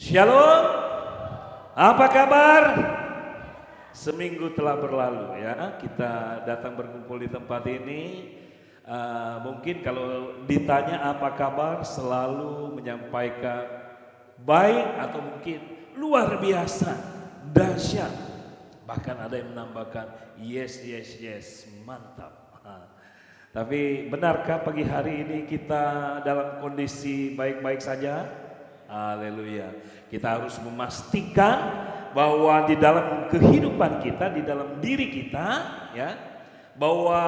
Shalom, apa kabar? Seminggu telah berlalu ya, kita datang berkumpul di tempat ini. Mungkin kalau ditanya apa kabar, selalu menyampaikan baik atau mungkin luar biasa, dahsyat. Bahkan ada yang menambahkan yes, yes, yes, mantap. Tapi benarkah pagi hari ini kita dalam kondisi baik-baik saja? Haleluya. Kita harus memastikan bahwa di dalam kehidupan kita, di dalam diri kita, ya, bahwa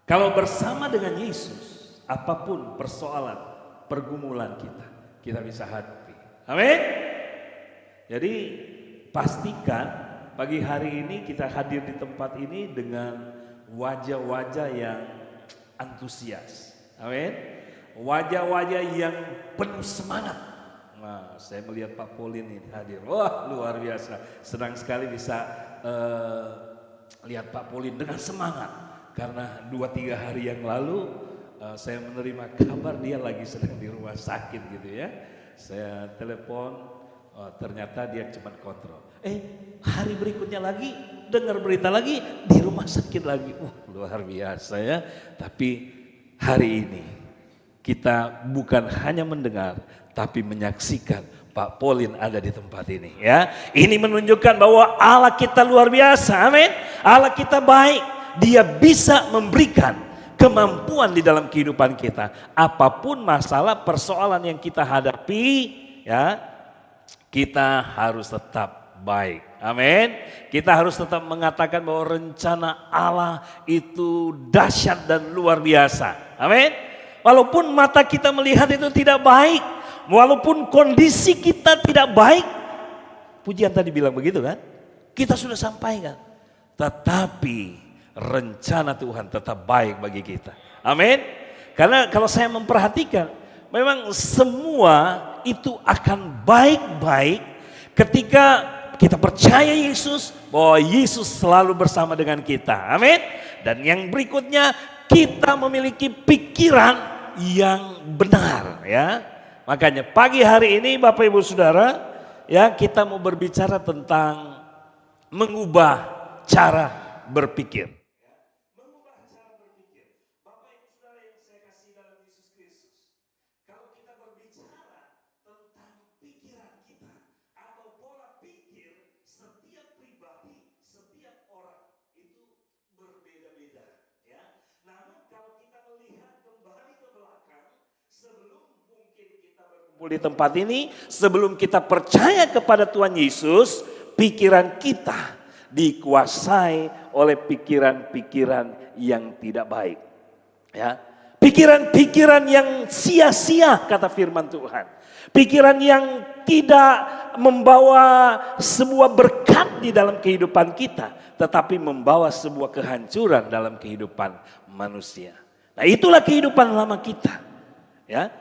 kalau bersama dengan Yesus, apapun persoalan, pergumulan kita bisa hadapi. Amin. Jadi pastikan pagi hari ini kita hadir di tempat ini dengan wajah-wajah yang antusias. Amin. Wajah-wajah yang penuh semangat. Nah, saya melihat Pak Polin ini hadir. Wah, luar biasa. Senang sekali bisa lihat Pak Polin dengan semangat. Karena 2-3 hari yang lalu saya menerima kabar dia lagi sedang di rumah sakit gitu ya. Saya telepon, ternyata dia cuma kontrol. Hari berikutnya lagi dengar berita lagi di rumah sakit lagi. Luar biasa ya. Tapi hari ini kita bukan hanya mendengar, tapi menyaksikan Pak Polin ada di tempat ini ya. Ini menunjukkan bahwa Allah kita luar biasa, amin. Allah kita baik, Dia bisa memberikan kemampuan di dalam kehidupan kita. Apapun masalah, persoalan yang kita hadapi ya, kita harus tetap baik, amin. Kita harus tetap mengatakan bahwa rencana Allah itu dahsyat dan luar biasa, amin. Walaupun mata kita melihat itu tidak baik, walaupun kondisi kita tidak baik, pujian tadi bilang begitu kan, kita sudah sampaikan, tetapi rencana Tuhan tetap baik bagi kita, amin. Karena kalau saya memperhatikan, memang semua itu akan baik-baik ketika kita percaya Yesus, bahwa Yesus selalu bersama dengan kita, amin. Dan yang berikutnya, kita memiliki pikiran yang benar ya. Makanya pagi hari ini Bapak Ibu Saudara ya, kita mau berbicara tentang mengubah cara berpikir. Mengubah cara berpikir. Bapak Ibu Saudara yang saya kasih dalam Yesus Kristus. Kalau kita berbicara tentang pikiran kita atau pola pikir, setiap pribadi, setiap orang itu berbeda-beda ya. Namun kalau kita melihat kembali ke belakang, sebelum mungkin kita berkumpul di tempat ini, sebelum kita percaya kepada Tuhan Yesus, pikiran kita dikuasai oleh pikiran-pikiran yang tidak baik. Ya, pikiran-pikiran yang sia-sia kata firman Tuhan. Pikiran yang tidak membawa sebuah berkat di dalam kehidupan kita, tetapi membawa sebuah kehancuran dalam kehidupan manusia. Nah, itulah kehidupan lama kita. Ya.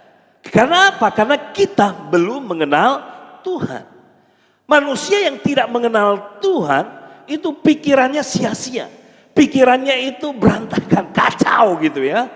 Karena apa? Karena kita belum mengenal Tuhan. Manusia yang tidak mengenal Tuhan itu pikirannya sia-sia. Pikirannya itu berantakan, kacau gitu ya.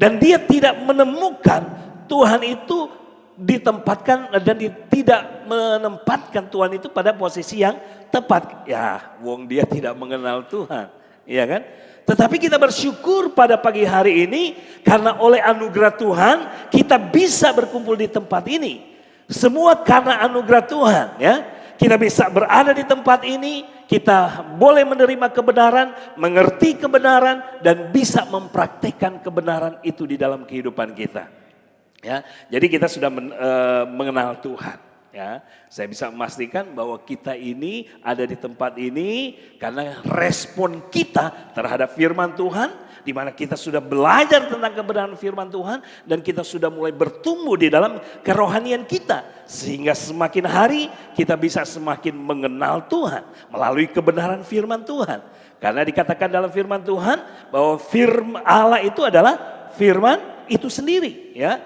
Dan dia tidak menemukan Tuhan itu ditempatkan dan tidak menempatkan Tuhan itu pada posisi yang tepat. Ya, wong dia tidak mengenal Tuhan, iya kan? Tetapi kita bersyukur pada pagi hari ini karena oleh anugerah Tuhan kita bisa berkumpul di tempat ini. Semua karena anugerah Tuhan ya. Kita bisa berada di tempat ini, kita boleh menerima kebenaran, mengerti kebenaran dan bisa mempraktekkan kebenaran itu di dalam kehidupan kita. Ya, jadi kita sudah mengenal Tuhan. Ya, saya bisa memastikan bahwa kita ini ada di tempat ini karena respon kita terhadap firman Tuhan, di mana kita sudah belajar tentang kebenaran firman Tuhan dan kita sudah mulai bertumbuh di dalam kerohanian kita, sehingga semakin hari kita bisa semakin mengenal Tuhan melalui kebenaran firman Tuhan. Karena dikatakan dalam firman Tuhan bahwa firman Allah itu adalah firman itu sendiri, ya.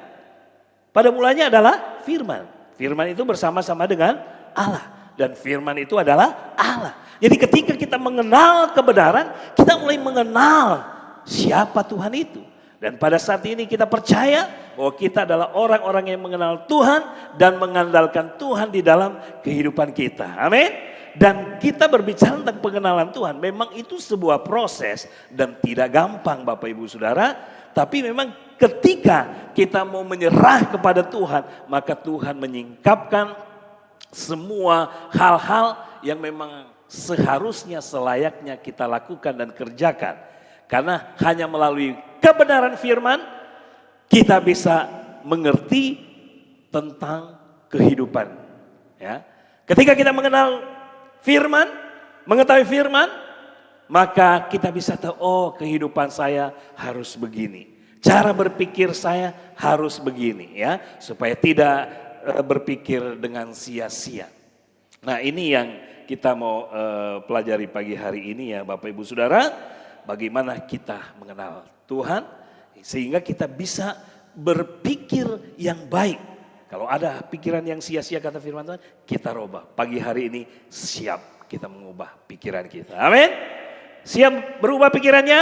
Pada mulanya adalah firman. Firman itu bersama-sama dengan Allah. Dan firman itu adalah Allah. Jadi ketika kita mengenal kebenaran, kita mulai mengenal siapa Tuhan itu. Dan pada saat ini kita percaya bahwa kita adalah orang-orang yang mengenal Tuhan dan mengandalkan Tuhan di dalam kehidupan kita. Amin. Dan kita berbicara tentang pengenalan Tuhan, memang itu sebuah proses dan tidak gampang Bapak Ibu Saudara. Tapi memang ketika kita mau menyerah kepada Tuhan, maka Tuhan menyingkapkan semua hal-hal yang memang seharusnya selayaknya kita lakukan dan kerjakan. Karena hanya melalui kebenaran firman kita bisa mengerti tentang kehidupan. Ya. Ketika kita mengenal firman, mengetahui firman, maka kita bisa tahu, oh kehidupan saya harus begini. Cara berpikir saya harus begini ya, supaya tidak berpikir dengan sia-sia. Nah ini yang kita mau pelajari pagi hari ini ya Bapak Ibu Saudara. Bagaimana kita mengenal Tuhan sehingga kita bisa berpikir yang baik. Kalau ada pikiran yang sia-sia kata firman Tuhan, kita rubah. Pagi hari ini siap kita mengubah pikiran kita. Amin. Siap berubah pikirannya?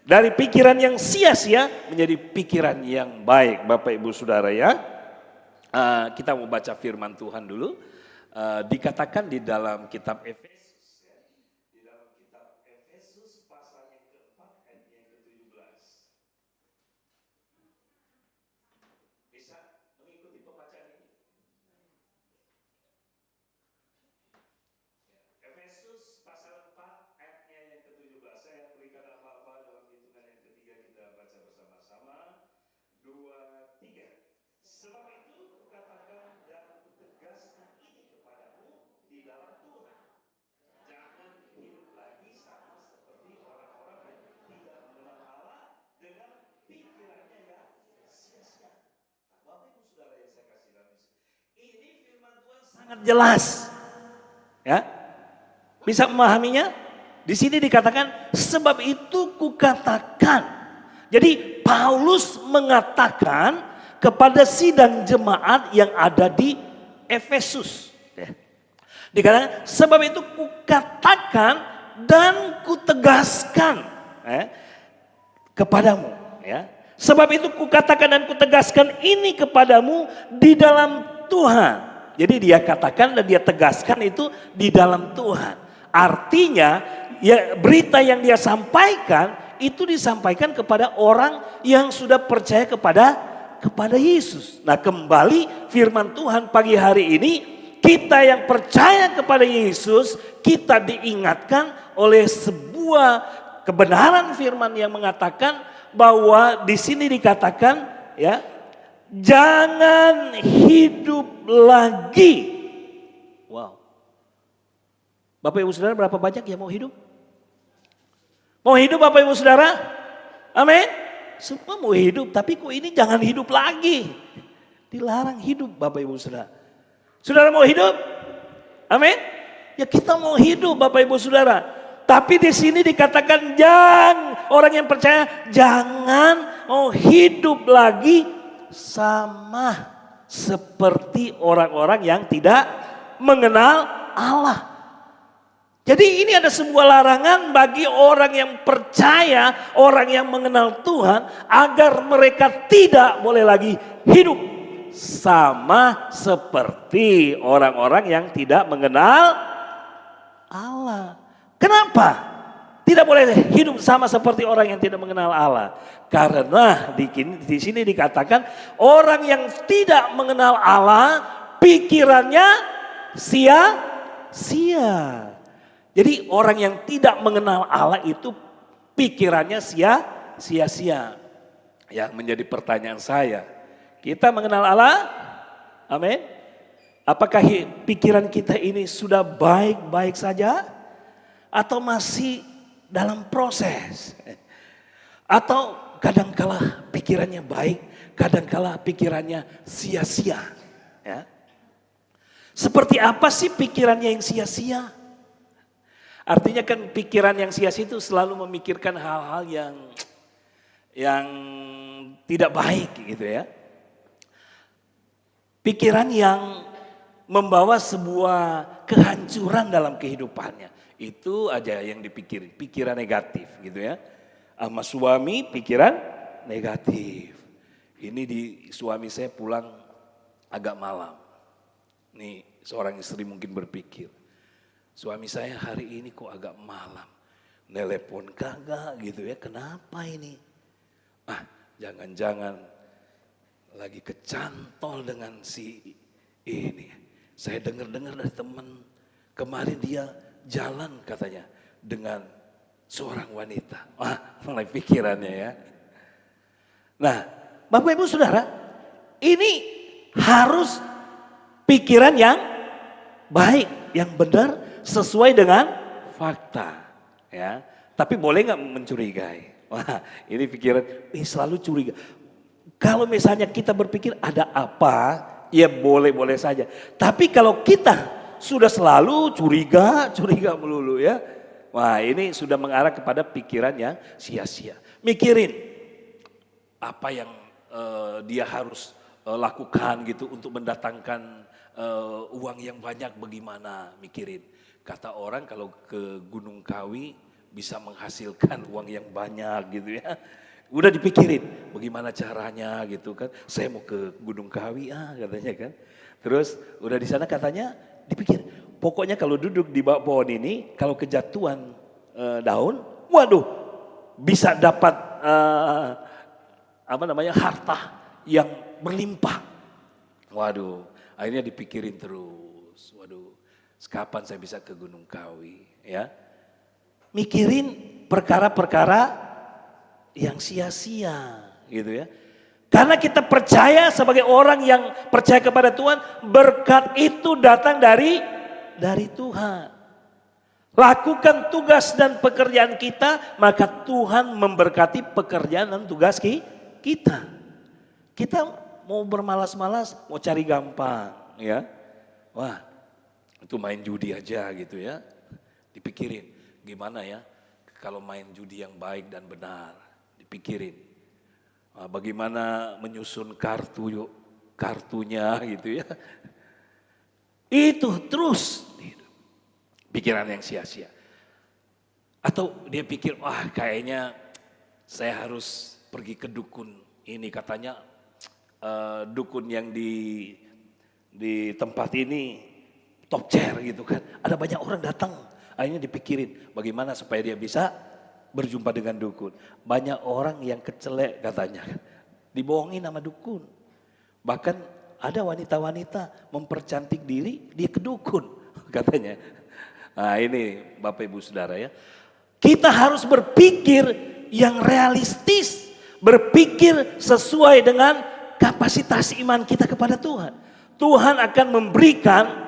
Dari pikiran yang sia-sia menjadi pikiran yang baik. Bapak Ibu Saudara ya. Kita mau baca firman Tuhan dulu. Dikatakan di dalam kitab Efesus. Ya. Di dalam kitab Efesus pasal yang keempat ayat yang ke-17. Bisa mengikuti pembacaan ini? Efesus pasal 4 ayatnya yang ke-17. Saya berikan apa-apa dalam hitungan yang ketiga kita baca bersama-sama. 2, 3. Sebab itu kukatakan dan kutegaskan ini kepadamu di dalam Tuhan. Jangan hidup lagi sama seperti orang-orang yang tidak mengenal Allah dengan pikirannya yang sia-sia. Bapak Ibu Saudara yang saya kasih dalam ini firman Tuhan sangat jelas. Ya. Bisa memahaminya? Di sini dikatakan sebab itu kukatakan. Jadi Paulus mengatakan kepada sidang jemaat yang ada di Efesus. Ya. Dikatakan sebab itu kukatakan dan kutegaskan kepadamu. Ya. Sebab itu kukatakan dan kutegaskan ini kepadamu di dalam Tuhan. Jadi dia katakan dan dia tegaskan itu di dalam Tuhan. Artinya ya berita yang dia sampaikan itu disampaikan kepada orang yang sudah percaya kepada Yesus. Nah kembali firman Tuhan pagi hari ini kita yang percaya kepada Yesus kita diingatkan oleh sebuah kebenaran firman yang mengatakan bahwa di sini dikatakan ya jangan hidup lagi. Wow. Bapak Ibu Saudara berapa banyak yang mau hidup? Mau hidup Bapak Ibu Saudara? Amin. Semua mau hidup tapi kok ini jangan hidup lagi. Dilarang hidup Bapak Ibu Saudara. Saudara mau hidup? Amin. Ya kita mau hidup Bapak Ibu Saudara. Tapi di sini dikatakan jangan, orang yang percaya jangan mau hidup lagi sama seperti orang-orang yang tidak mengenal Allah. Jadi ini ada sebuah larangan bagi orang yang percaya, orang yang mengenal Tuhan agar mereka tidak boleh lagi hidup sama seperti orang-orang yang tidak mengenal Allah. Kenapa? Tidak boleh hidup sama seperti orang yang tidak mengenal Allah. Karena di sini dikatakan orang yang tidak mengenal Allah pikirannya sia-sia. Jadi orang yang tidak mengenal Allah itu pikirannya sia-sia. Yang menjadi pertanyaan saya, kita mengenal Allah? Amin. Apakah pikiran kita ini sudah baik-baik saja? Atau masih dalam proses? Atau kadangkala pikirannya baik, kadangkala pikirannya sia-sia. Ya. Seperti apa sih pikirannya yang sia-sia? Artinya kan pikiran yang sia-sia itu selalu memikirkan hal-hal yang tidak baik gitu ya. Pikiran yang membawa sebuah kehancuran dalam kehidupannya. Itu aja yang dipikirin, pikiran negatif gitu ya. Sama suami pikiran negatif. Ini suami saya pulang agak malam. Nih seorang istri mungkin berpikir, suami saya hari ini kok agak malam. Nelepon kagak gitu ya, kenapa ini? Jangan-jangan lagi kecantol dengan si ini. Saya dengar-dengar dari teman, kemarin dia jalan katanya dengan seorang wanita. Mulai pikirannya ya. Nah, Bapak Ibu Saudara, ini harus pikiran yang baik, yang benar, sesuai dengan fakta. Ya, tapi boleh nggak mencurigai? Wah, ini pikiran, selalu curiga. Kalau misalnya kita berpikir ada apa, ya boleh-boleh saja. Tapi kalau kita sudah selalu curiga melulu ya. Wah, ini sudah mengarah kepada pikiran yang sia-sia. Mikirin apa yang dia harus lakukan gitu untuk mendatangkan uang yang banyak, bagaimana mikirin. Kata orang kalau ke Gunung Kawi bisa menghasilkan uang yang banyak gitu ya. Udah dipikirin bagaimana caranya gitu kan. Saya mau ke Gunung Kawi katanya kan. Terus udah di sana katanya dipikir, pokoknya kalau duduk di bawah pohon ini, kalau kejatuhan daun, waduh bisa dapat harta yang berlimpah. Waduh, akhirnya dipikirin terus. Waduh, kapan saya bisa ke Gunung Kawi ya? Mikirin perkara-perkara yang sia-sia gitu ya. Karena kita percaya sebagai orang yang percaya kepada Tuhan, berkat itu datang dari Tuhan. Lakukan tugas dan pekerjaan kita, maka Tuhan memberkati pekerjaan dan tugas kita. Kita mau bermalas-malas, mau cari gampang ya. Wah, itu main judi aja gitu ya. Dipikirin gimana ya kalau main judi yang baik dan benar. Dipikirin bagaimana menyusun kartunya gitu ya. Itu terus pikiran yang sia-sia. Atau dia pikir, kayaknya saya harus pergi ke dukun ini, katanya dukun yang di tempat ini top chair gitu kan. Ada banyak orang datang. Akhirnya dipikirin bagaimana supaya dia bisa berjumpa dengan dukun. Banyak orang yang kecelek katanya. Dibohongin sama dukun. Bahkan ada wanita-wanita mempercantik diri, dia ke dukun katanya. Nah ini Bapak Ibu Saudara ya. Kita harus berpikir yang realistis. Berpikir sesuai dengan kapasitas iman kita kepada Tuhan. Tuhan akan memberikan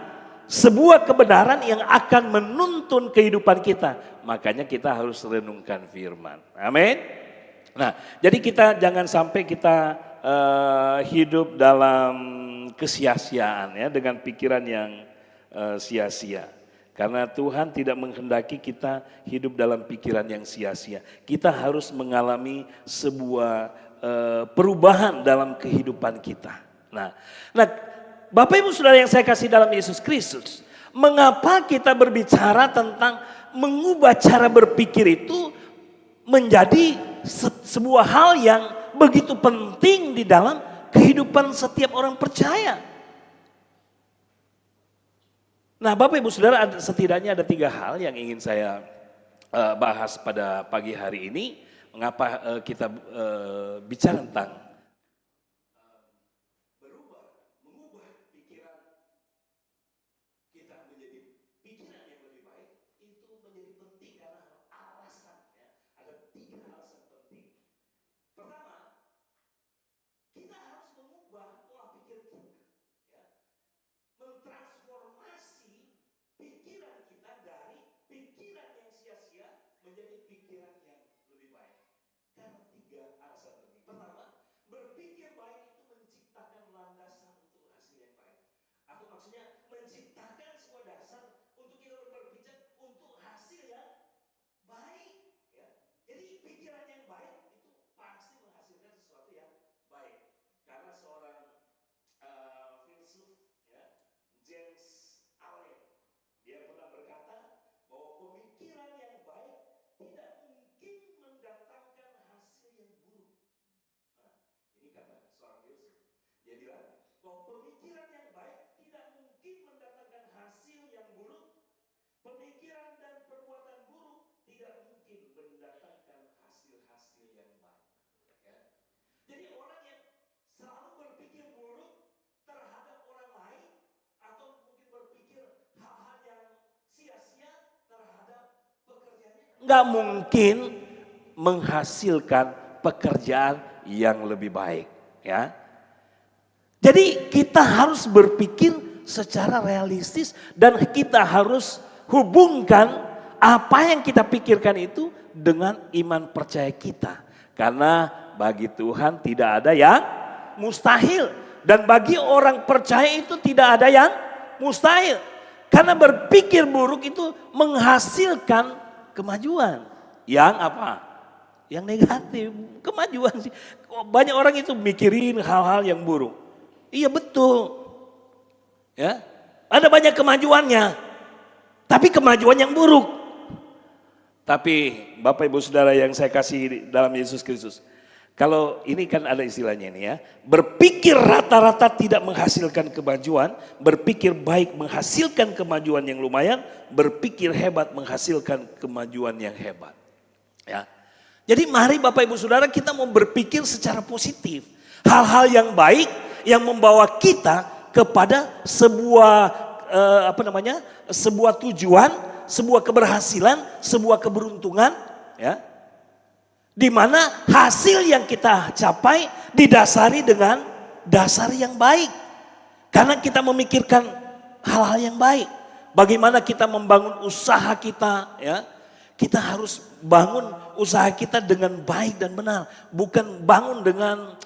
sebuah kebenaran yang akan menuntun kehidupan kita. Makanya kita harus renungkan firman. Amin. Nah, jadi kita jangan sampai kita hidup dalam kesia-siaan ya, dengan pikiran yang sia-sia. Karena Tuhan tidak menghendaki kita hidup dalam pikiran yang sia-sia. Kita harus mengalami sebuah perubahan dalam kehidupan kita. Nah, Bapak Ibu Saudara yang saya kasih dalam Yesus Kristus, mengapa kita berbicara tentang mengubah cara berpikir itu menjadi sebuah hal yang begitu penting di dalam kehidupan setiap orang percaya. Nah Bapak Ibu Saudara, setidaknya ada 3 hal yang ingin saya bahas pada pagi hari ini. Mengapa kita bicara tentang menjadi pikiran yang lebih baik. Karena 3 alasan penting. Pertama, berpikir baik itu menciptakan landasan untuk hasil yang baik. Atau maksudnya menciptakan sebuah dasar untuk kita pemikiran, bahwa pemikiran yang baik tidak mungkin mendatangkan hasil yang buruk. Pemikiran dan perbuatan buruk tidak mungkin mendatangkan hasil-hasil yang baik. Ya. Jadi orang yang selalu berpikir buruk terhadap orang lain, atau mungkin berpikir hal-hal yang sia-sia terhadap pekerjaannya, nggak mungkin menghasilkan pekerjaan yang lebih baik. Ya. Jadi kita harus berpikir secara realistis dan kita harus hubungkan apa yang kita pikirkan itu dengan iman percaya kita. Karena bagi Tuhan tidak ada yang mustahil. Dan bagi orang percaya itu tidak ada yang mustahil. Karena berpikir buruk itu menghasilkan kemajuan. Yang apa? Yang negatif. Kemajuan sih. Banyak orang itu mikirin hal-hal yang buruk. Iya betul. Ya. Ada banyak kemajuannya. Tapi kemajuan yang buruk. Tapi Bapak Ibu Saudara yang saya kasih dalam Yesus Kristus. Kalau ini kan ada istilahnya ini ya. Berpikir rata-rata tidak menghasilkan kemajuan. Berpikir baik menghasilkan kemajuan yang lumayan. Berpikir hebat menghasilkan kemajuan yang hebat. Ya. Jadi mari Bapak Ibu Saudara kita mau berpikir secara positif. Hal-hal yang baik yang membawa kita kepada sebuah sebuah tujuan, sebuah keberhasilan, sebuah keberuntungan, ya. Di mana hasil yang kita capai didasari dengan dasar yang baik. Karena kita memikirkan hal-hal yang baik. Bagaimana kita membangun usaha kita, ya. Kita harus bangun usaha kita dengan baik dan benar, bukan bangun dengan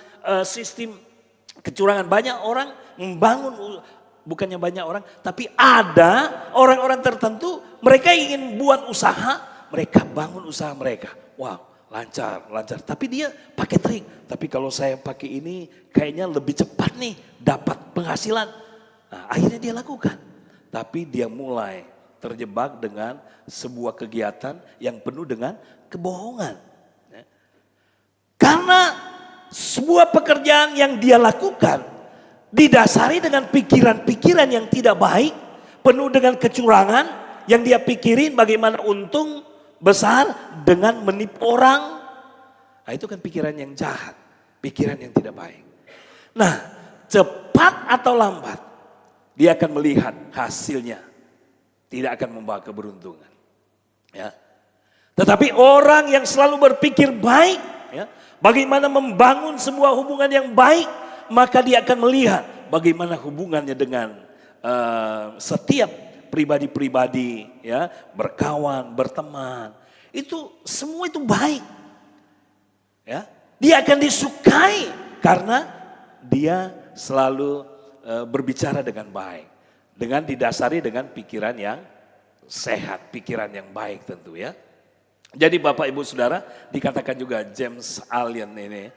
sistem kecurangan. Banyak orang membangun, bukannya banyak orang, tapi ada orang-orang tertentu mereka ingin buat usaha, mereka bangun usaha mereka. Wow, lancar. Tapi dia pakai trik. Tapi kalau saya pakai ini kayaknya lebih cepat nih dapat penghasilan. Nah, akhirnya dia lakukan. Tapi dia mulai terjebak dengan sebuah kegiatan yang penuh dengan kebohongan. Karena sebuah pekerjaan yang dia lakukan didasari dengan pikiran-pikiran yang tidak baik, penuh dengan kecurangan, yang dia pikirin bagaimana untung besar dengan menipu orang. Nah, itu kan pikiran yang jahat, pikiran yang tidak baik. Nah, cepat atau lambat dia akan melihat hasilnya tidak akan membawa keberuntungan. Ya. Tetapi orang yang selalu berpikir baik, ya, bagaimana membangun sebuah hubungan yang baik, maka dia akan melihat bagaimana hubungannya dengan setiap pribadi-pribadi, ya, berkawan, berteman. Itu semua itu baik. Ya, dia akan disukai karena dia selalu berbicara dengan baik. Dengan didasari dengan pikiran yang sehat, pikiran yang baik tentu ya. Jadi Bapak Ibu Saudara, dikatakan juga James Allen ini,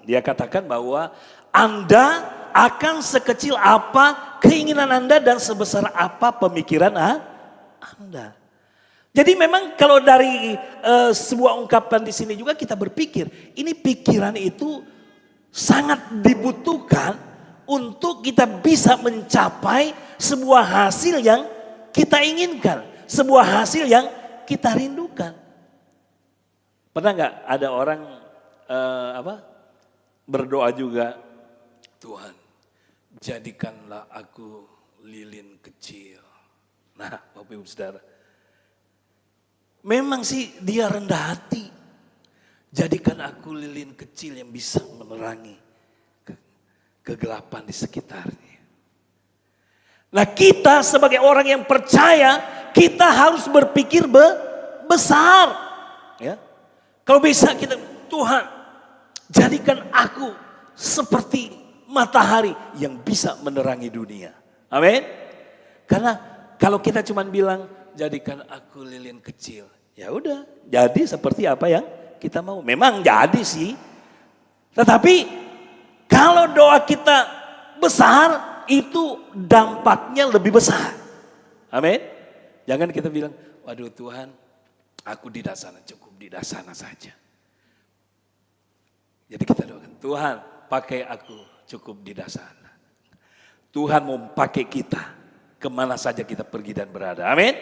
dia katakan bahwa Anda akan sekecil apa keinginan Anda dan sebesar apa pemikiran Anda. Jadi memang kalau dari sebuah ungkapan di sini juga kita berpikir, ini pikiran itu sangat dibutuhkan untuk kita bisa mencapai sebuah hasil yang kita inginkan, sebuah hasil yang kita rindukan. Pernah nggak ada orang berdoa juga, Tuhan jadikanlah aku lilin kecil. Nah Bapak Ibu Saudara, memang sih dia rendah hati. Jadikan aku lilin kecil yang bisa menerangi kegelapan di sekitarnya. Nah kita sebagai orang yang percaya, kita harus berpikir besar. Ya. Kalau bisa kita, Tuhan jadikan aku seperti matahari yang bisa menerangi dunia. Amin. Karena kalau kita cuma bilang jadikan aku lilin kecil, ya udah jadi seperti apa yang kita mau. Memang jadi sih. Tetapi kalau doa kita besar, itu dampaknya lebih besar. Amin. Jangan kita bilang, waduh Tuhan, aku di sana, cukup di sana saja. Jadi kita doakan, Tuhan pakai aku cukup di dasar. Tuhan mau pakai kita kemana saja kita pergi dan berada. Amin.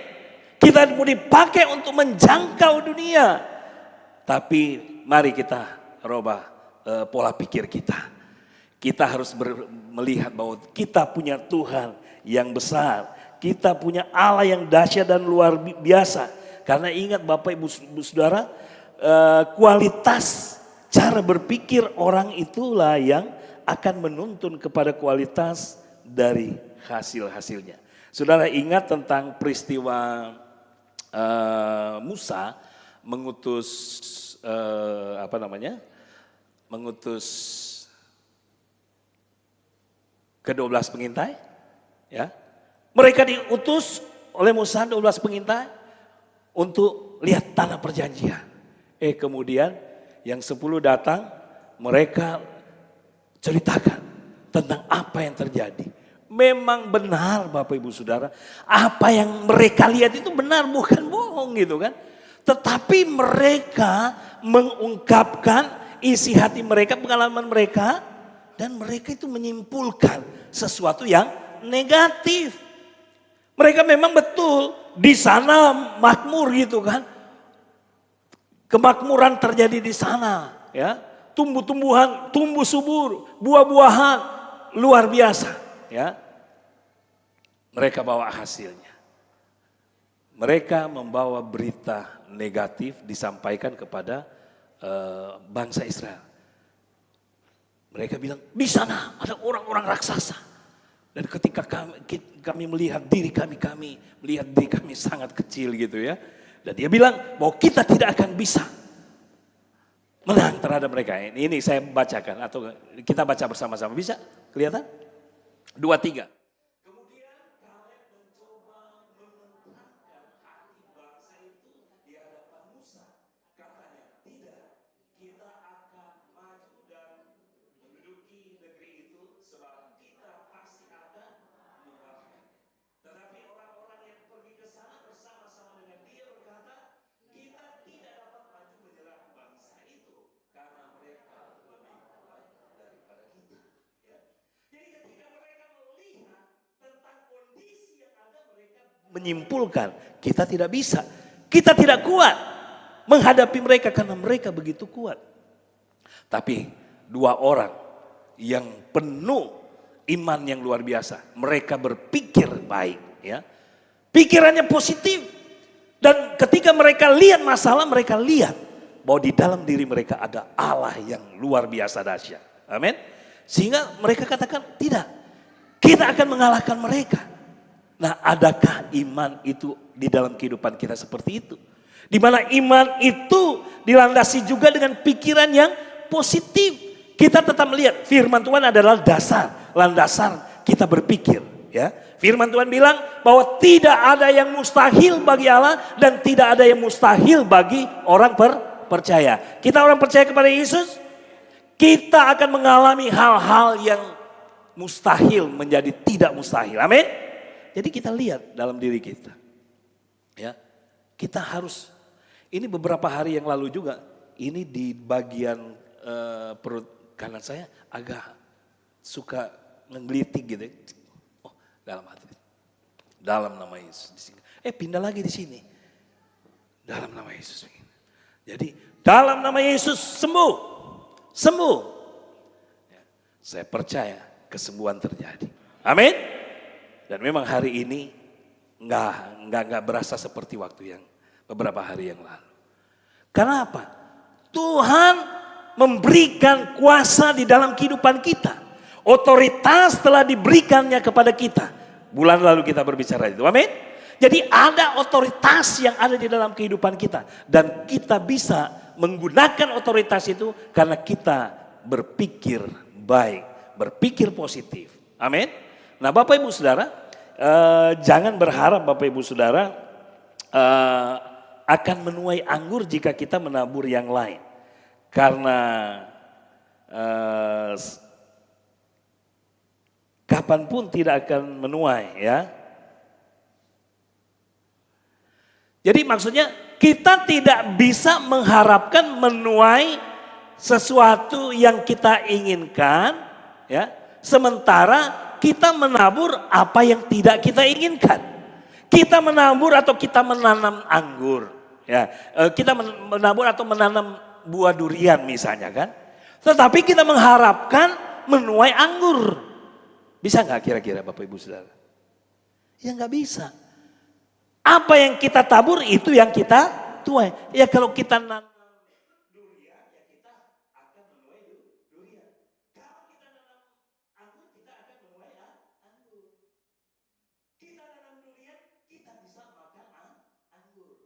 Kita mau dipakai untuk menjangkau dunia. Tapi mari kita rubah pola pikir kita. Kita harus melihat bahwa kita punya Tuhan yang besar. Kita punya Allah yang dahsyat dan luar biasa. Karena ingat Bapak Ibu Saudara, kualitas cara berpikir orang itulah yang akan menuntun kepada kualitas dari hasil-hasilnya. Saudara ingat tentang peristiwa Musa mengutus mengutus ke-12 pengintai, ya. Mereka diutus oleh Musa 12 pengintai untuk lihat tanah perjanjian. Kemudian yang 10 datang, mereka ceritakan tentang apa yang terjadi. Memang benar Bapak Ibu Saudara, apa yang mereka lihat itu benar, bukan bohong gitu kan. Tetapi mereka mengungkapkan isi hati mereka, pengalaman mereka, dan mereka itu menyimpulkan sesuatu yang negatif. Mereka memang betul di sana makmur gitu kan. Kemakmuran terjadi di sana, ya. Tumbuh-tumbuhan, tumbuh subur, buah-buahan luar biasa, ya. Mereka bawa hasilnya. Mereka membawa berita negatif disampaikan kepada bangsa Israel. Mereka bilang, di sana ada orang-orang raksasa. Dan ketika kami melihat diri kami melihat diri kami sangat kecil gitu ya. Dan dia bilang bahwa kita tidak akan bisa menang terhadap mereka. Ini saya bacakan atau kita baca bersama-sama. Bisa kelihatan? 2, 3. Kemudian Kaleb mencoba menenangkan hati bangsa itu di hadapan Musa. Katanya, tidak, kita akan maju dan menduduki negeri itu sebab kita pasti akan mengalahkannya. Tetapi orang-orang yang pergi ke sana bersama-sama dengan dia berkata, kita tidak dapat maju menyerang bangsa itu karena mereka lebih kuat daripada kita. Ya. Jadi ketika mereka melihat tentang kondisi yang ada, mereka menyimpulkan kita tidak bisa, kita tidak kuat menghadapi mereka karena mereka begitu kuat. Tapi 2 orang yang penuh iman yang luar biasa, mereka berpikir baik, ya. Pikirannya positif. Dan ketika mereka lihat masalah, mereka lihat bahwa di dalam diri mereka ada Allah yang luar biasa dahsyat. Amin. Sehingga mereka katakan, tidak, kita akan mengalahkan mereka. Nah, adakah iman itu di dalam kehidupan kita seperti itu? Di mana iman itu dilandasi juga dengan pikiran yang positif. Kita tetap melihat firman Tuhan adalah dasar, landasan kita berpikir. Ya, firman Tuhan bilang bahwa tidak ada yang mustahil bagi Allah dan tidak ada yang mustahil bagi orang percaya. Kita orang percaya kepada Yesus, kita akan mengalami hal-hal yang mustahil menjadi tidak mustahil. Amin. Jadi kita lihat dalam diri kita. Ya, kita harus, ini beberapa hari yang lalu juga, ini di bagian perut kanan saya agak suka ngelitik gitu. Oh, dalam hati. Dalam nama Yesus di sini. Pindah lagi di sini. Dalam nama Yesus. Jadi dalam nama Yesus sembuh. Sembuh. Ya, saya percaya kesembuhan terjadi. Amin. Dan memang hari ini enggak berasa seperti waktu yang beberapa hari yang lalu. Karena apa? Tuhan memberikan kuasa di dalam kehidupan kita. Otoritas telah diberikannya kepada kita. Bulan lalu kita berbicara itu. Amin. Jadi ada otoritas yang ada di dalam kehidupan kita. Dan kita bisa menggunakan otoritas itu karena kita berpikir baik. Berpikir positif. Amin. Nah Bapak Ibu Saudara, jangan berharap Bapak Ibu Saudara akan menuai anggur jika kita menabur yang lain. Karena kapanpun tidak akan menuai, ya. Jadi maksudnya kita tidak bisa mengharapkan menuai sesuatu yang kita inginkan ya. Sementara kita menabur apa yang tidak kita inginkan. Kita menabur atau kita menanam anggur, ya. Kita menabur atau menanam buah durian misalnya kan. Tetapi kita mengharapkan menuai anggur. Bisa nggak kira-kira Bapak Ibu Saudara? Ya nggak bisa. Apa yang kita tabur itu yang kita tuai. Ya kalau kita nanam durian ya kita akan menuai durian. Kalau kita nanam anggur kita akan menuai anggur. Kita nanam durian kita bisa makan anggur.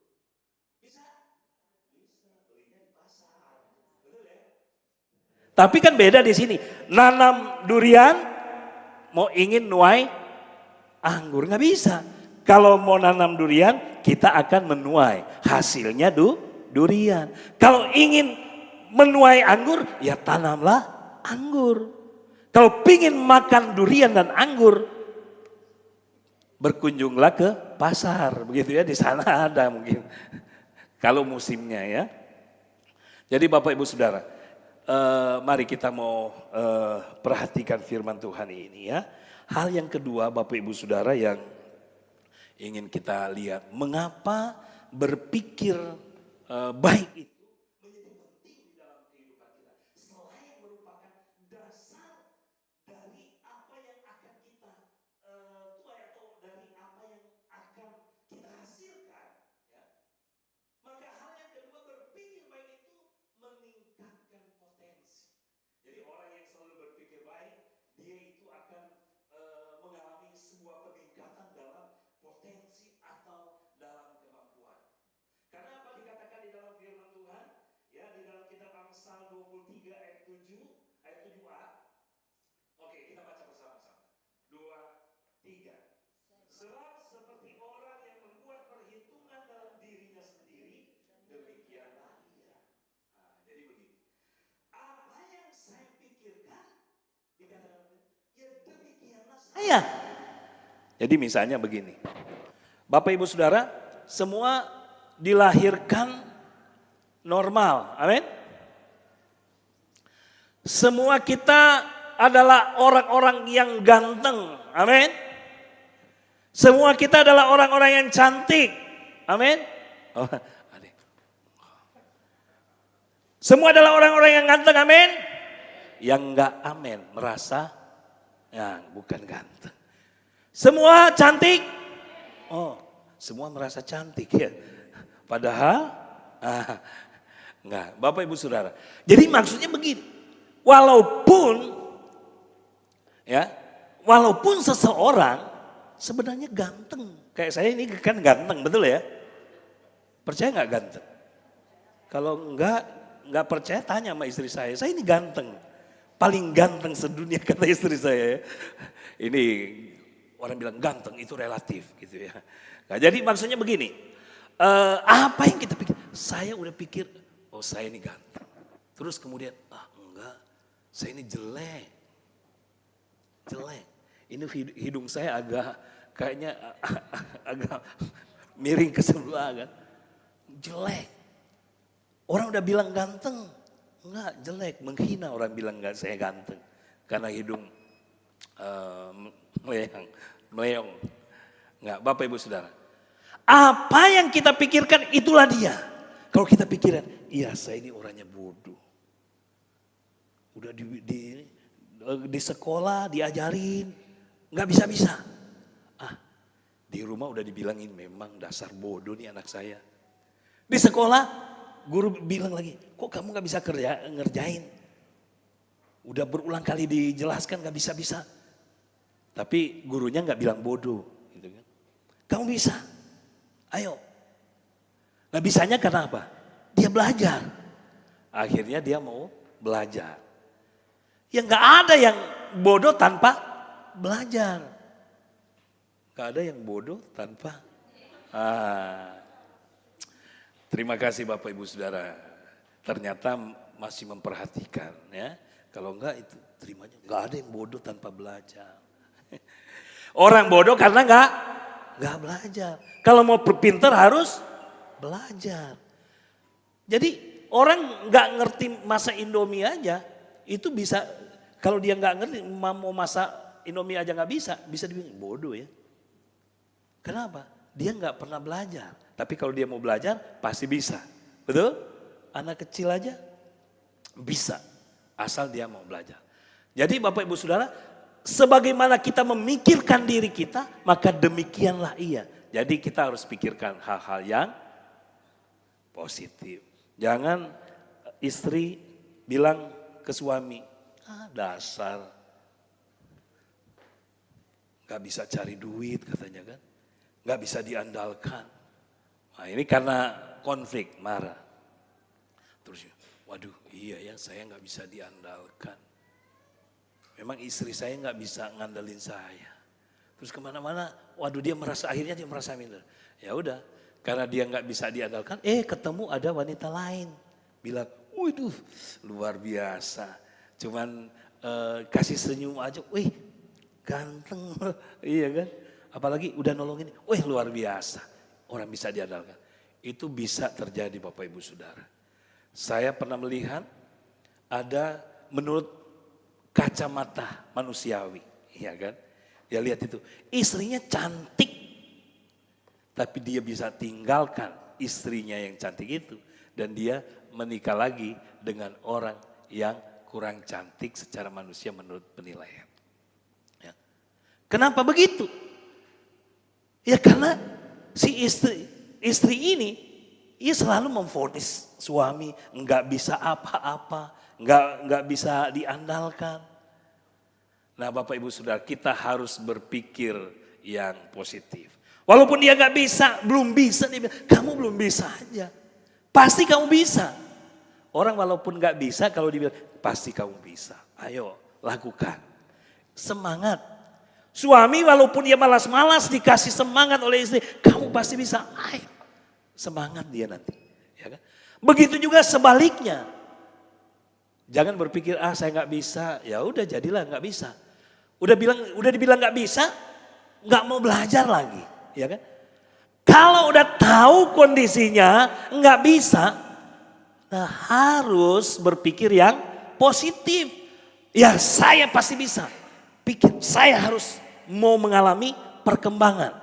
Bisa? Bisa, belinya di pasar. Betul ya? Tapi kan beda di sini. Nanam durian mau ingin nuai anggur nggak bisa. Kalau mau nanam durian kita akan menuai hasilnya durian. Kalau ingin menuai anggur ya tanamlah anggur. Kalau ingin makan durian dan anggur berkunjunglah ke pasar begitu ya, di sana ada mungkin. Kalau musimnya ya. Jadi Bapak Ibu Saudara, mari kita mau perhatikan firman Tuhan ini ya. Hal yang kedua Bapak Ibu Saudara yang ingin kita lihat, mengapa berpikir baik itu menjadi penting di dalam kehidupan kita. Selain merupakan dasar dari apa yang akan kita tuai atau dari apa yang akan kita hasilkan, ya. Maka hal yang kedua berpikir baik itu meningkatkan potensi. Jadi orang yang selalu berpikir baik, dia itu akan mengalami sebuah peningkatan dalam potensi atau dalam kemampuan. Karena apa dikatakan di dalam firman Tuhan? Ya, di dalam kitab Amsal 23 ayat 7, ayat 7a. Oke, kita baca bersama-sama. 2, 3. Sebab seperti orang yang membuat perhitungan dalam dirinya sendiri, demikianlah ia. Nah, jadi begini. Apa yang saya pikirkan, dikatakan, ya demikianlah saya. Jadi misalnya begini. Bapak Ibu Saudara, semua dilahirkan normal. Amin. Semua kita adalah orang-orang yang ganteng. Amin. Semua kita adalah orang-orang yang cantik. Amin. Oh, semua adalah orang-orang yang ganteng. Amin. Yang enggak amin merasa ya bukan ganteng. Semua cantik. Oh, semua merasa cantik ya. Padahal enggak, Bapak Ibu Saudara. Jadi maksudnya begini. Walaupun seseorang sebenarnya ganteng. Kayak saya ini kan ganteng, betul ya? Percaya enggak ganteng? Kalau enggak percaya tanya sama istri saya. Saya ini ganteng. Paling ganteng sedunia kata istri saya. Ini orang bilang ganteng itu relatif gitu ya. Nah, jadi maksudnya begini, apa yang kita pikir? Saya udah pikir, oh saya ini ganteng. Terus kemudian, enggak, saya ini jelek. Ini hidung saya kayaknya agak miring ke sebelah kan. Jelek. Orang udah bilang ganteng, enggak jelek, menghina orang bilang enggak saya ganteng. Karena hidung meleong. Enggak, Bapak Ibu Saudara. Apa yang kita pikirkan itulah dia. Kalau kita pikiran, iya saya ini orangnya bodoh. Udah di sekolah diajarin, nggak bisa-bisa. Di rumah udah dibilangin memang dasar bodoh nih anak saya. Di sekolah guru bilang lagi, kok kamu nggak bisa ngerjain? Udah berulang kali dijelaskan nggak bisa-bisa. Tapi gurunya nggak bilang bodoh, gitu kan? Kamu bisa, ayo. Nah bisanya karena apa? Dia belajar. Akhirnya dia mau belajar. Ya nggak ada yang bodoh tanpa belajar. Nggak ada yang bodoh tanpa. Terima kasih Bapak Ibu Saudara. Ternyata masih memperhatikan ya. Kalau enggak itu terimanya. Nggak ada yang bodoh tanpa belajar. Orang bodoh karena nggak belajar. Kalau mau pintar harus belajar. Jadi orang nggak ngerti masa Indomie aja itu bisa Kalau dia nggak ngerti, mau masak Indomie aja nggak bisa, bisa dibilang bodoh ya. Kenapa? Dia nggak pernah belajar. Tapi kalau dia mau belajar, pasti bisa. Betul? Anak kecil aja bisa, asal dia mau belajar. Jadi Bapak Ibu Saudara, sebagaimana kita memikirkan diri kita, maka demikianlah ia. Jadi kita harus pikirkan hal-hal yang positif. Jangan istri bilang ke suami, dasar gak bisa cari duit katanya kan, gak bisa diandalkan. Nah ini karena konflik, marah. Terus, waduh iya ya saya gak bisa diandalkan. Memang istri saya gak bisa ngandelin saya. Terus kemana-mana, waduh akhirnya dia merasa minder. Ya udah, karena dia nggak bisa diandalkan, ketemu ada wanita lain. Bilang, waduh luar biasa. Cuman kasih senyum aja, wih ganteng. Iya kan, apalagi udah nolongin, wih luar biasa. Orang bisa diandalkan. Itu bisa terjadi Bapak Ibu Saudara. Saya pernah melihat ada menurut kacamata manusiawi, iya kan. Dia lihat itu, istrinya cantik, tapi dia bisa tinggalkan istrinya yang cantik itu. Dan dia menikah lagi dengan orang yang kurang cantik secara manusia menurut penilaian. Ya. Kenapa begitu? Ya karena si istri ini, ia selalu memvonis suami, nggak bisa apa-apa, nggak bisa diandalkan. Nah Bapak Ibu Saudara, kita harus berpikir yang positif. Walaupun dia gak bisa, belum bisa, dia bilang, kamu belum bisa aja. Pasti kamu bisa. Orang walaupun gak bisa, kalau dia bilang, pasti kamu bisa. Ayo, lakukan. Semangat. Suami walaupun dia malas-malas dikasih semangat oleh istri, kamu pasti bisa. Ayo, semangat dia nanti. Ya kan? Begitu juga sebaliknya. Jangan berpikir, saya gak bisa, ya udah jadilah gak bisa. Udah dibilang nggak bisa, nggak mau belajar lagi, ya kan? Kalau udah tahu kondisinya nggak bisa, nah harus berpikir yang positif. Ya saya pasti bisa. Pikir saya harus mau mengalami perkembangan,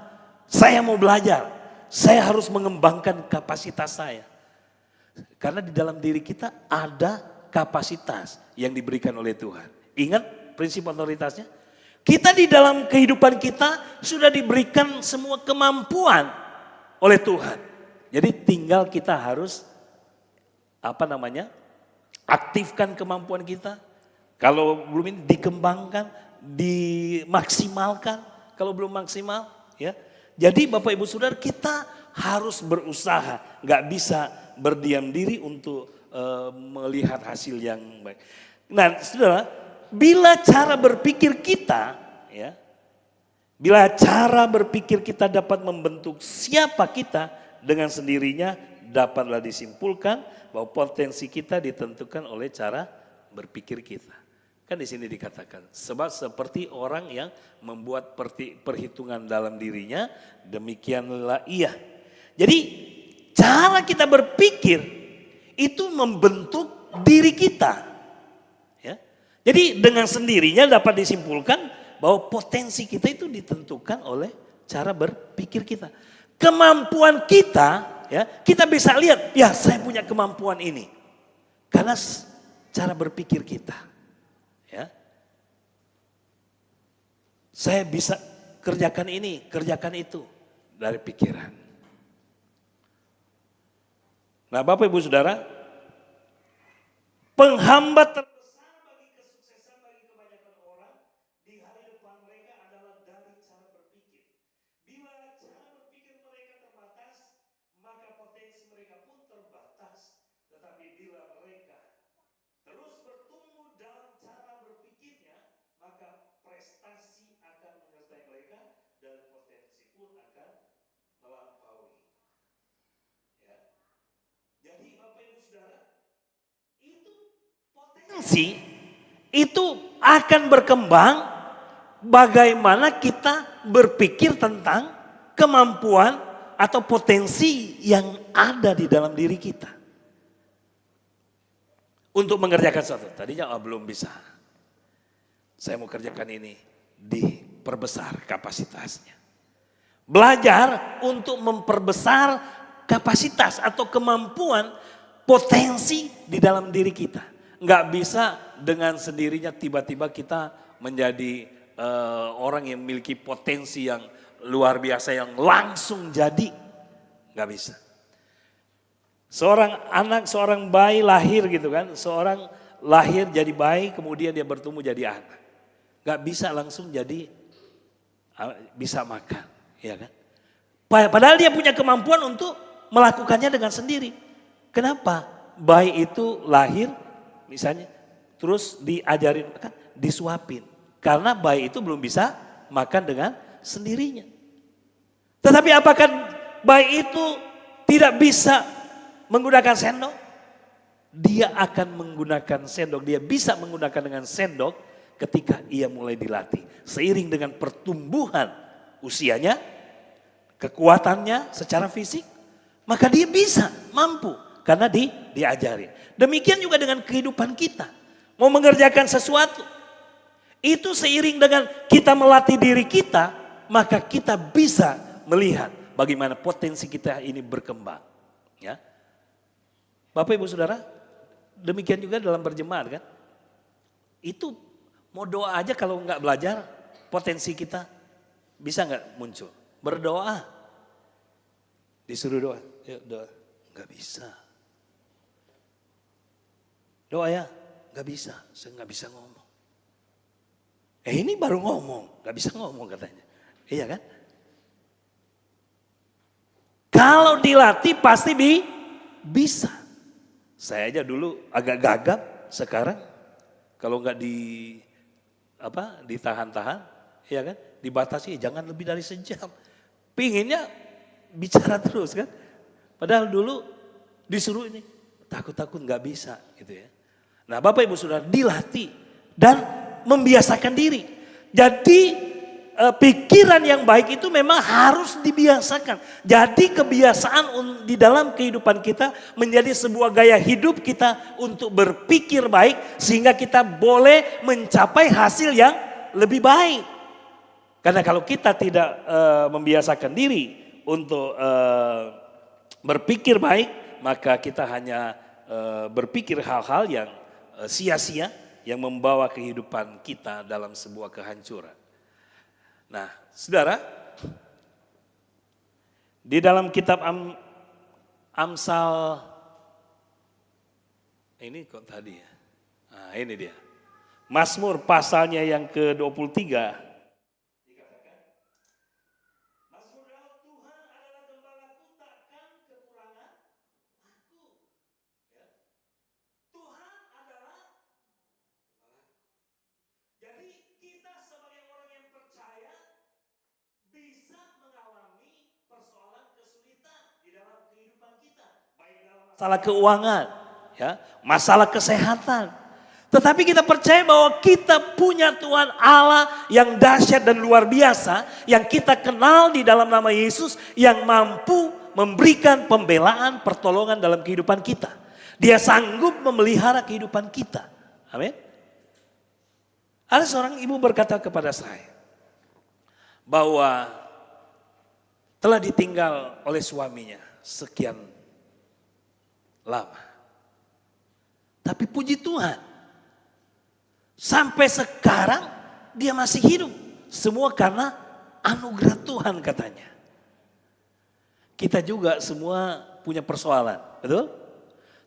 saya mau belajar, saya harus mengembangkan kapasitas saya. Karena di dalam diri kita ada kapasitas yang diberikan oleh Tuhan. Ingat prinsip otoritasnya? Kita di dalam kehidupan kita sudah diberikan semua kemampuan oleh Tuhan. Jadi tinggal kita harus aktifkan kemampuan kita. Kalau belum ini dikembangkan, dimaksimalkan. Kalau belum maksimal, ya. Jadi Bapak Ibu Saudara kita harus berusaha, nggak bisa berdiam diri untuk melihat hasil yang baik. Nah, Saudara. Bila cara berpikir kita, ya, bila cara berpikir kita dapat membentuk siapa kita, dengan sendirinya dapatlah disimpulkan bahwa potensi kita ditentukan oleh cara berpikir kita. Kan di sini dikatakan, sebab seperti orang yang membuat perhitungan dalam dirinya, demikianlah ia. Jadi cara kita berpikir itu membentuk diri kita. Jadi dengan sendirinya dapat disimpulkan bahwa potensi kita itu ditentukan oleh cara berpikir kita. Kemampuan kita, ya kita bisa lihat, ya saya punya kemampuan ini. Karena cara berpikir kita. Ya. Saya bisa kerjakan ini, kerjakan itu dari pikiran. Nah Bapak Ibu Saudara, penghambat terbesar bagi kesuksesan bagi kebanyakan orang di hari depan mereka adalah dari cara berpikir. Bila cara berpikir mereka terbatas, maka potensi mereka pun terbatas. Tetapi bila mereka terus bertumbuh dalam cara berpikirnya, maka prestasi akan menyertai mereka dan potensi pun akan melampaui. Ya. Jadi Bapak Ibu Saudara, itu potensi itu akan berkembang bagaimana kita berpikir tentang kemampuan atau potensi yang ada di dalam diri kita. Untuk mengerjakan sesuatu, tadinya belum bisa. Saya mau kerjakan ini, diperbesar kapasitasnya. Belajar untuk memperbesar kapasitas atau kemampuan potensi di dalam diri kita. Nggak bisa dengan sendirinya tiba-tiba kita menjadi orang yang memiliki potensi yang luar biasa yang langsung jadi. Nggak bisa. Seorang anak, seorang bayi lahir gitu kan. Seorang lahir jadi bayi kemudian dia bertumbuh jadi anak. Nggak bisa langsung jadi bisa makan. Ya kan? Padahal dia punya kemampuan untuk melakukannya dengan sendiri. Kenapa? Bayi itu lahir misalnya terus diajarin makan, disuapin. Karena bayi itu belum bisa makan dengan sendirinya. Tetapi apakah bayi itu tidak bisa menggunakan sendok? Dia akan menggunakan sendok, dia bisa menggunakan dengan sendok ketika ia mulai dilatih. Seiring dengan pertumbuhan usianya, kekuatannya secara fisik, maka dia bisa, mampu. Karena diajarin. Demikian juga dengan kehidupan kita. Mau mengerjakan sesuatu. Itu seiring dengan kita melatih diri kita, maka kita bisa melihat bagaimana potensi kita ini berkembang. Ya. Bapak Ibu Saudara, demikian juga dalam berjemaat kan. Itu mau doa aja kalau nggak belajar, potensi kita bisa nggak muncul. Berdoa. Disuruh doa, yuk doa. Nggak bisa. Doa ya, nggak bisa, saya nggak bisa ngomong. Ini baru ngomong, nggak bisa ngomong katanya. Iya kan? Kalau dilatih pasti bisa. Saya aja dulu agak gagap, sekarang kalau nggak ditahan-tahan, ya kan? Dibatasi, jangan lebih dari sejam. Pinginnya bicara terus kan? Padahal dulu disuruh ini takut-takut nggak bisa gitu ya. Nah Bapak Ibu Saudara dilatih dan membiasakan diri. Jadi pikiran yang baik itu memang harus dibiasakan. Jadi kebiasaan di dalam kehidupan kita menjadi sebuah gaya hidup kita untuk berpikir baik. Sehingga kita boleh mencapai hasil yang lebih baik. Karena kalau kita tidak membiasakan diri untuk berpikir baik, maka kita hanya berpikir hal-hal yang sia-sia yang membawa kehidupan kita dalam sebuah kehancuran. Nah, saudara, di dalam kitab Amsal, ini kok tadi ya? Nah, ini dia. Mazmur pasalnya yang ke-23. Masalah keuangan, ya, masalah kesehatan. Tetapi kita percaya bahwa kita punya Tuhan Allah yang dahsyat dan luar biasa, yang kita kenal di dalam nama Yesus, yang mampu memberikan pembelaan, pertolongan dalam kehidupan kita. Dia sanggup memelihara kehidupan kita. Amin. Ada seorang ibu berkata kepada saya bahwa telah ditinggal oleh suaminya sekian lama. Tapi puji Tuhan, sampai sekarang dia masih hidup. Semua karena anugerah Tuhan katanya. Kita juga semua punya persoalan, betul?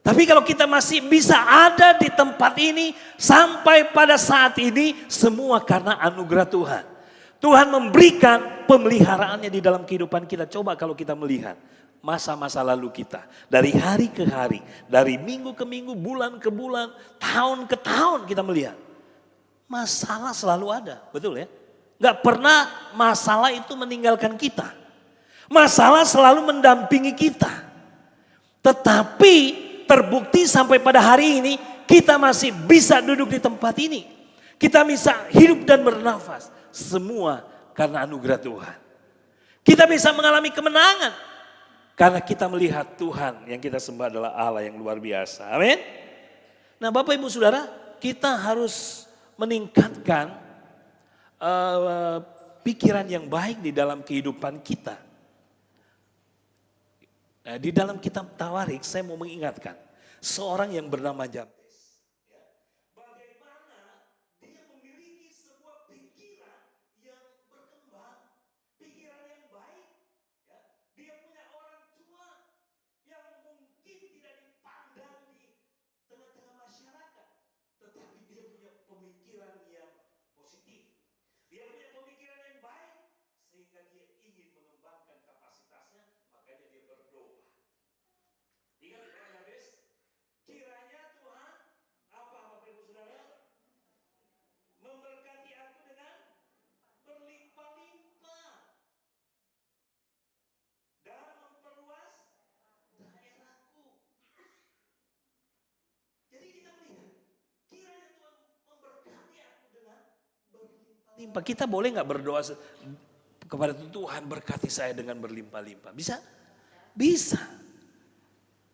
Tapi kalau kita masih bisa ada di tempat ini sampai pada saat ini, semua karena anugerah Tuhan. Tuhan memberikan pemeliharaannya di dalam kehidupan kita. Coba kalau kita melihat masa-masa lalu kita. Dari hari ke hari, dari minggu ke minggu, bulan ke bulan, tahun ke tahun kita melihat. Masalah selalu ada, betul ya? Gak pernah masalah itu meninggalkan kita. Masalah selalu mendampingi kita. Tetapi terbukti sampai pada hari ini kita masih bisa duduk di tempat ini. Kita bisa hidup dan bernafas. Semua karena anugerah Tuhan. Kita bisa mengalami kemenangan. Karena kita melihat Tuhan yang kita sembah adalah Allah yang luar biasa. Amin. Nah Bapak Ibu Saudara, kita harus meningkatkan pikiran yang baik di dalam kehidupan kita. Di dalam kitab Tawarik saya mau mengingatkan seorang yang bernama Jabes, ya, bagaimana dia memiliki sebuah pikiran yang berkembang, pikiran yang baik. Ya. Dia punya orang tua yang mungkin tidak dipandang di tengah-tengah masyarakat, tetapi dia punya pemikiran yang positif. Dia punya pemikiran yang baik sehingga dia ingin mengembangkan kapasitasnya, makanya dia berdoa. Ingat doa Yabes? Kiranya Tuhan apa Bapak Ibu Saudara? Memberkati aku dengan berlimpah-limpah dan memperluas daerahku. Jadi kita melihat, kiranya Tuhan memberkati aku dengan berlimpah-limpah. Kita boleh nggak berdoa kepada Tuhan, berkati saya dengan berlimpah-limpah? Bisa? Bisa.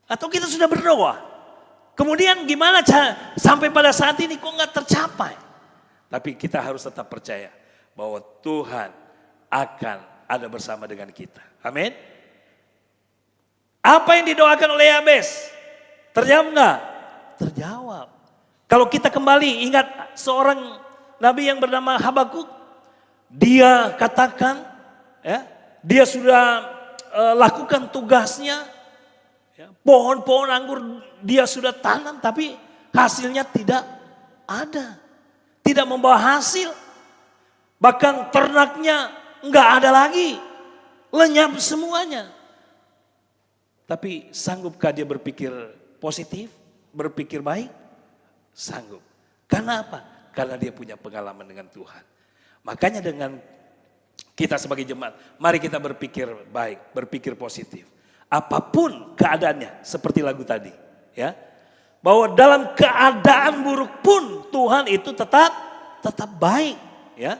Atau kita sudah berdoa, kemudian gimana sampai pada saat ini kok nggak tercapai? Tapi kita harus tetap percaya bahwa Tuhan akan ada bersama dengan kita. Amin. Apa yang didoakan oleh Yabes? Terjawab nggak? Terjawab. Kalau kita kembali ingat seorang nabi yang bernama Habakuk, dia katakan, ya, dia sudah lakukan tugasnya. Ya, pohon-pohon anggur dia sudah tanam tapi hasilnya tidak ada. Tidak membawa hasil. Bahkan ternaknya enggak ada lagi. Lenyap semuanya. Tapi sanggupkah dia berpikir positif? Berpikir baik? Sanggup. Karena apa? Karena dia punya pengalaman dengan Tuhan. Makanya dengan kita sebagai jemaat, mari kita berpikir baik, berpikir positif. Apapun keadaannya, seperti lagu tadi, ya, bahwa dalam keadaan buruk pun Tuhan itu tetap baik, ya.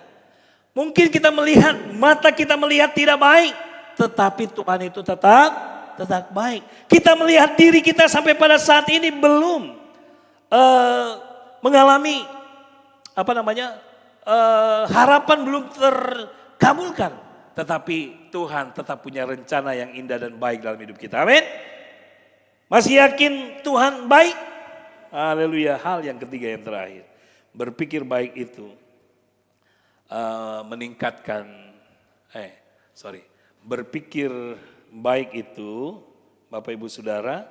Mungkin kita melihat, mata kita melihat tidak baik, tetapi Tuhan itu tetap baik. Kita melihat diri kita sampai pada saat ini belum mengalami harapan belum terkabulkan. Tetapi Tuhan tetap punya rencana yang indah dan baik dalam hidup kita. Amin. Masih yakin Tuhan baik? Haleluya. Hal yang ketiga yang terakhir. Berpikir baik itu berpikir baik itu, Bapak Ibu Saudara,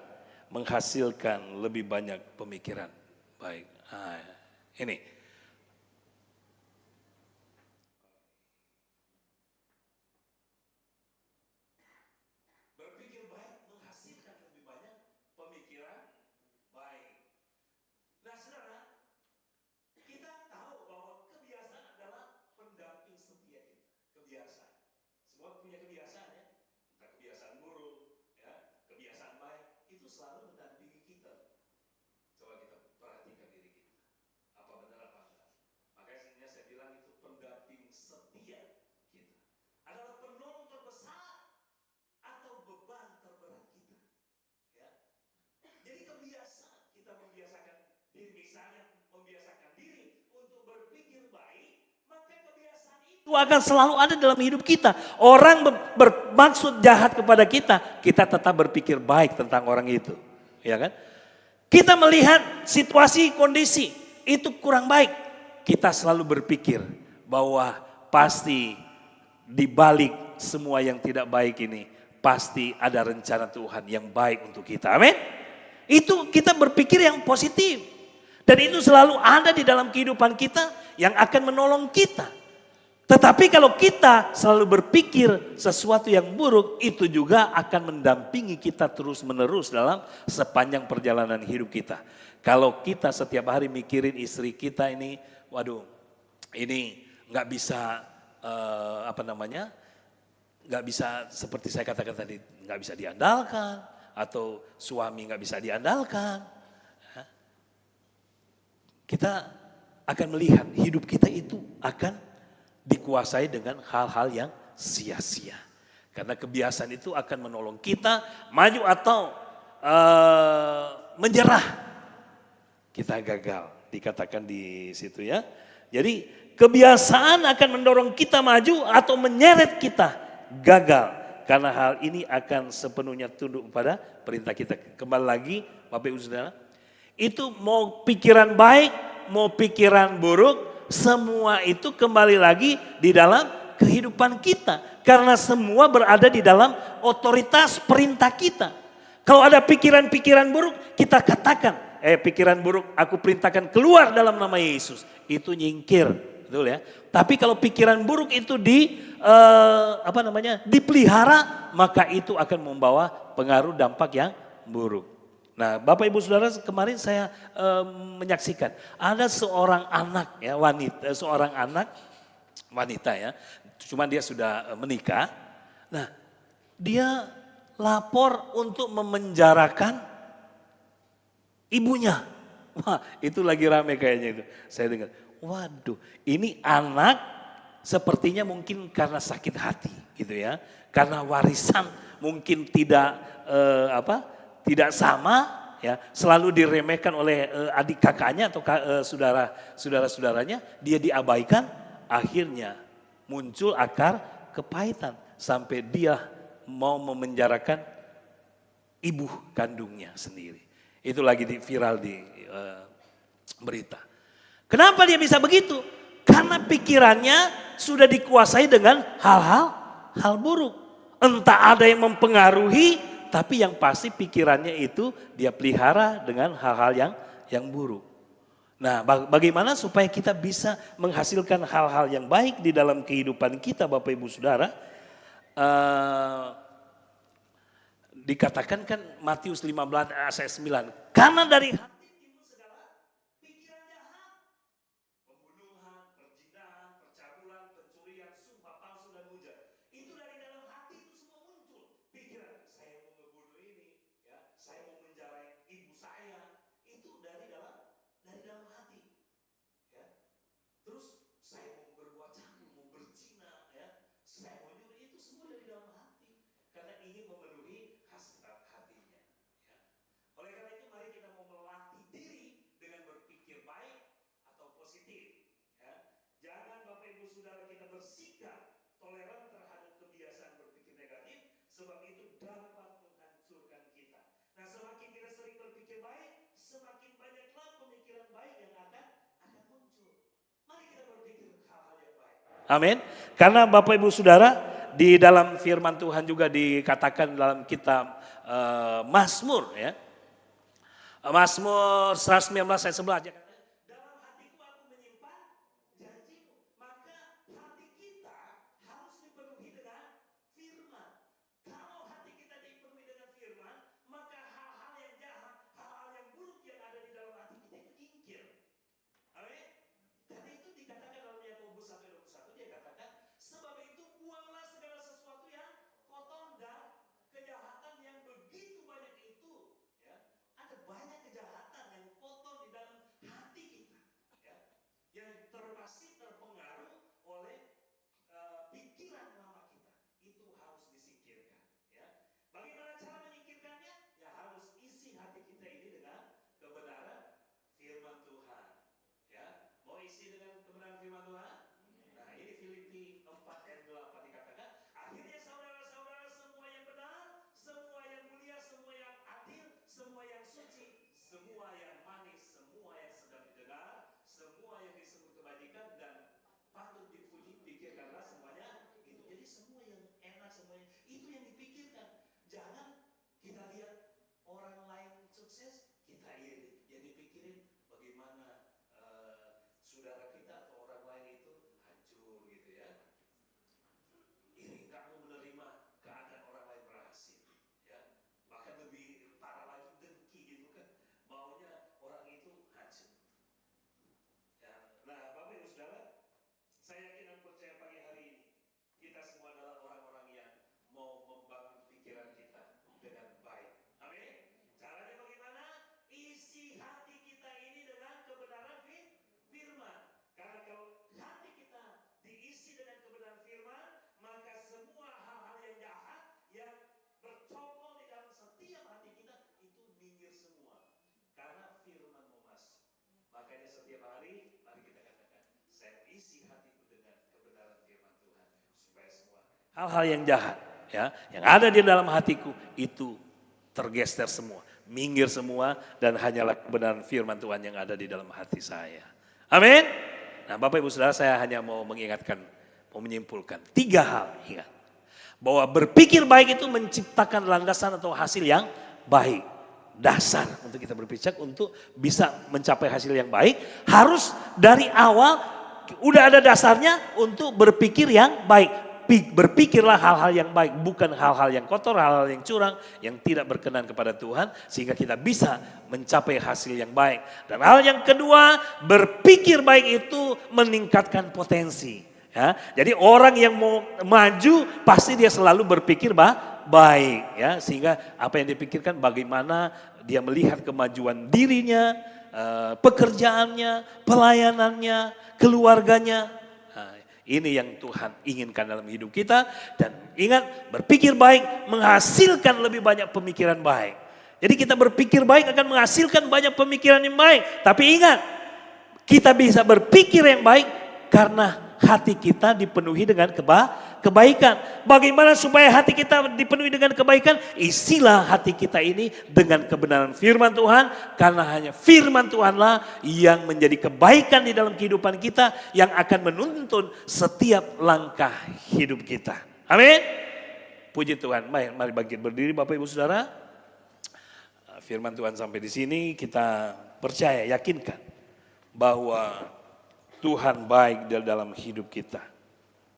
menghasilkan lebih banyak pemikiran baik. Ini. Itu akan selalu ada dalam hidup kita. Orang bermaksud jahat kepada kita, kita tetap berpikir baik tentang orang itu, ya kan? Kita melihat situasi, kondisi itu kurang baik, kita selalu berpikir bahwa pasti di balik semua yang tidak baik ini, pasti ada rencana Tuhan yang baik untuk kita. Amin. Itu kita berpikir yang positif. Dan itu selalu ada di dalam kehidupan kita yang akan menolong kita. Tetapi kalau kita selalu berpikir sesuatu yang buruk, itu juga akan mendampingi kita terus menerus dalam sepanjang perjalanan hidup kita. Kalau kita setiap hari mikirin istri kita ini, waduh ini nggak bisa nggak bisa seperti saya katakan tadi, nggak bisa diandalkan, atau suami nggak bisa diandalkan. Kita akan melihat hidup kita itu akan dikuasai dengan hal-hal yang sia-sia. Karena kebiasaan itu akan menolong kita maju atau menyerah. Kita gagal, dikatakan di situ ya. Jadi kebiasaan akan mendorong kita maju atau menyeret kita gagal. Karena hal ini akan sepenuhnya tunduk kepada perintah kita. Kembali lagi Bapak Ibu Saudara, itu mau pikiran baik, mau pikiran buruk, semua itu kembali lagi di dalam kehidupan kita. Karena semua berada di dalam otoritas perintah kita. Kalau ada pikiran-pikiran buruk, kita katakan, pikiran buruk aku perintahkan keluar dalam nama Yesus. Itu nyingkir, betul ya. Tapi kalau pikiran buruk itu dipelihara, maka itu akan membawa pengaruh dampak yang buruk. Nah, Bapak Ibu Saudara, kemarin saya menyaksikan ada seorang anak ya, wanita ya, cuma dia sudah menikah. Nah, dia lapor untuk memenjarakan ibunya. Wah, itu lagi rame kayaknya itu. Saya dengar, waduh, ini anak sepertinya mungkin karena sakit hati gitu ya. Karena warisan mungkin tidak sama ya, selalu diremehkan oleh adik kakaknya atau saudara-saudaranya, dia diabaikan, akhirnya muncul akar kepahitan sampai dia mau memenjarakan ibu kandungnya sendiri. Itu lagi viral di berita. Kenapa dia bisa begitu? Karena pikirannya sudah dikuasai dengan hal buruk. Entah ada yang mempengaruhi, tapi yang pasti pikirannya itu dia pelihara dengan hal-hal yang buruk. Nah, bagaimana supaya kita bisa menghasilkan hal-hal yang baik di dalam kehidupan kita, Bapak Ibu Saudara? Dikatakan kan Matius 15 ayat 9. Karena dari hati timbul segala pikiran jahat. Pembunuhan, perzinahan, percabulan, pencurian, sumpah palsu dan hujat. Itu dari dalam hati itu semua muncul. Pikiran, saya mau ngebunuh ini, ya, saya mau menjarain ibu saya. Itu dari dalam hati. Ya. Terus saya mau berbuat cabul, mau berzina, ya. Saya mau nyuri, itu semua dari dalam hati. Karena ingin memenuhi hasrat hatinya. Ya. Oleh karena itu mari kita mau melatih diri dengan berpikir baik atau positif. Ya. Jangan Bapak Ibu Saudara kita bersikap toleran terhadap kebiasaan berpikir negatif, sebab itu dapat menghancurkan kita. Nah, semakin kita sering berpikir baik, semakin banyaklah pemikiran baik yang akan muncul. Mari kita berpikir hal-hal yang baik. Amin. Karena Bapak Ibu Saudara, di dalam firman Tuhan juga dikatakan dalam kitab Mazmur ya. Mazmur 119 ayat 11 aja. Dalam hatiku aku menyimpan janjimu. Maka hati kita harus dipenuhi dengan firman. Kalau hati kita dipenuhi dengan firman, maka hal-hal yang jahat, hal-hal yang buruk yang ada di dalam hati kita itu nyingkir. Amin. Karena itu dikatakan dalam Yakobus 1:21, dia katakan, sebab itu buanglah segala sesuatu yang kotor dan kejahatan yang begitu banyak itu. Ya. Ada banyak kejahatan yang kotor di dalam hati hal-hal yang jahat ya, yang ada di dalam hatiku itu tergeser semua, minggir semua, dan hanyalah kebenaran firman Tuhan yang ada di dalam hati saya. Amin. Nah, Bapak Ibu Saudara, saya hanya mau mengingatkan, mau menyimpulkan 3 hal. Ingat, bahwa berpikir baik itu menciptakan landasan atau hasil yang baik. Dasar untuk kita berpikir untuk bisa mencapai hasil yang baik, harus dari awal udah ada dasarnya untuk berpikir yang baik. Berpikirlah hal-hal yang baik, bukan hal-hal yang kotor, hal-hal yang curang, yang tidak berkenan kepada Tuhan, sehingga kita bisa mencapai hasil yang baik. Dan hal yang kedua, berpikir baik itu meningkatkan potensi. Ya, jadi orang yang mau maju pasti dia selalu berpikir baik, ya, sehingga apa yang dipikirkan bagaimana dia melihat kemajuan dirinya, pekerjaannya, pelayanannya, keluarganya. Ini yang Tuhan inginkan dalam hidup kita. Dan ingat, berpikir baik menghasilkan lebih banyak pemikiran baik. Jadi kita berpikir baik akan menghasilkan banyak pemikiran yang baik. Tapi ingat, kita bisa berpikir yang baik karena hati kita dipenuhi dengan kebaikan. Bagaimana supaya hati kita dipenuhi dengan kebaikan? Isilah hati kita ini dengan kebenaran firman Tuhan. Karena hanya firman Tuhanlah yang menjadi kebaikan di dalam kehidupan kita, yang akan menuntun setiap langkah hidup kita. Amin. Puji Tuhan. Mari bangkit berdiri Bapak Ibu Saudara. Firman Tuhan sampai di sini, kita percaya, yakinkan bahwa Tuhan baik dalam hidup kita.